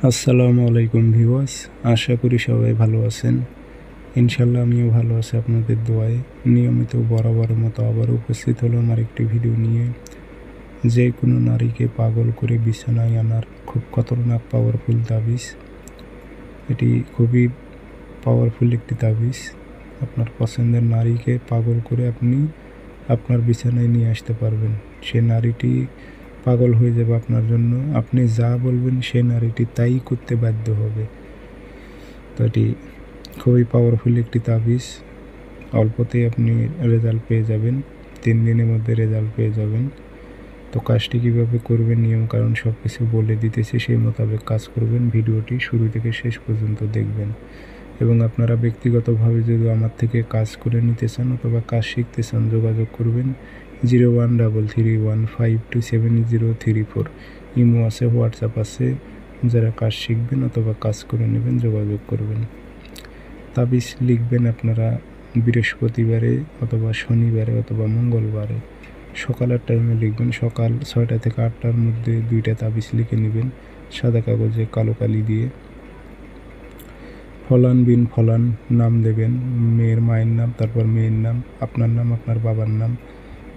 আসসালামু আলাইকুম ভিউয়ার্স, আশা করি সবাই ভালো আছেন। ইনশাল্লাহ আমিও ভালো আছি আপনাদের দোয়ায়। নিয়মিত বরাবরের মতো আবারও উপস্থিত হলাম আরেকটি ভিডিও নিয়ে। যে কোনো নারীকে পাগল করে বিছানায় আনার খুব খতরনাক পাওয়ারফুল তাবিজ। এটি খুবই পাওয়ারফুল একটি তাবিজ। আপনার পছন্দের নারীকে পাগল করে আপনি আপনার বিছানায় নিয়ে আসতে পারবেন। সে নারীটি পাগল হয়ে যাবে আপনার জন্য। আপনি যা বলবেন সে নারীটি তাই করতে বাধ্য হবে। তো এটি খুবই পাওয়ারফুল একটি তাবিজ। অল্পতেই আপনি রেজাল্ট পেয়ে যাবেন। 3 দিনের মধ্যে রেজাল্ট পেয়ে যাবেন। তো কাজটি কীভাবে করবেন, নিয়মকানুন সব কিছু বলে দিতেছি, সেই মোতাবেক কাজ করবেন। ভিডিওটি শুরু থেকে শেষ পর্যন্ত দেখবেন। এবং আপনারা ব্যক্তিগতভাবে যদি আমার থেকে কাজ করে নিতে চান অথবা কাজ শিখতে চান, যোগাযোগ করবেন 013315270034। ইমো আছে, হোয়াটসঅ্যাপ আছে। যারা কাজ শিখবেন অথবা কাজ করে নেবেন যোগাযোগ করবেন। তাবিজ লিখবেন আপনারা বৃহস্পতিবারে অথবা শনিবারে অথবা মঙ্গলবারে সকালের টাইমে লিখবেন। সকাল 6টা থেকে 8টার মধ্যে 2টা তাবিজ লিখে নেবেন সাদা কাগজে কালো কালি দিয়ে। ফলান বিন ফলান নাম দেবেন, মেয়ের মায়ের নাম, তারপর মেয়ের নাম, আপনার নাম, আপনার বাবার নাম।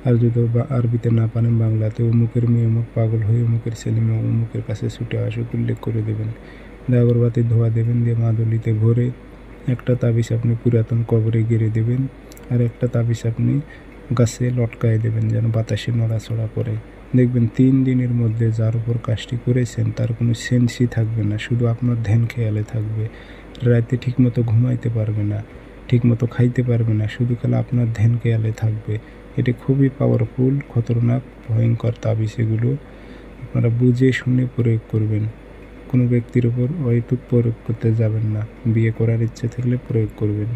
আর যদি আরবিতে না পারেন বাংলাতে, অমুকের মেয়ে অমুক পাগল হয়ে অমুকের ছেলে মেয়ে অমুকের কাছে ছুটে আসুক উল্লেখ করে দেবেন। আগরবাতির ধোয়া দেবেন, দিয়ে মাদুলিতে ভরে একটা তাবিজ আপনি পুরাতন কবরে গেড়ে দেবেন। আর একটা তাবিজ আপনি গাছে লটকায় দেবেন যেন বাতাসে নড়াচড়া করে। দেখবেন 3 দিনের মধ্যে যার উপর কাজটি করেছেন তার কোনো সেন্সই থাকবে না, শুধু আপনার ধ্যান খেয়ালে থাকবে। রাতে ঠিকমতো ঘুমাইতে পারবে না, ঠিকমতো খাইতে পারবে না, শুধু খালি আপনার ধ্যান খেয়ালে থাকবে। এটি খুবই পাওয়ারফুল, খতরনাক, ভয়ঙ্কর তাবিজ। এগুলো আপনারা বুঝে শুনে প্রয়োগ করবেন। কোনো ব্যক্তির উপর অহেতুক প্রয়োগ করতে যাবেন না। বিয়ে করার ইচ্ছে থাকলে প্রয়োগ করবেন।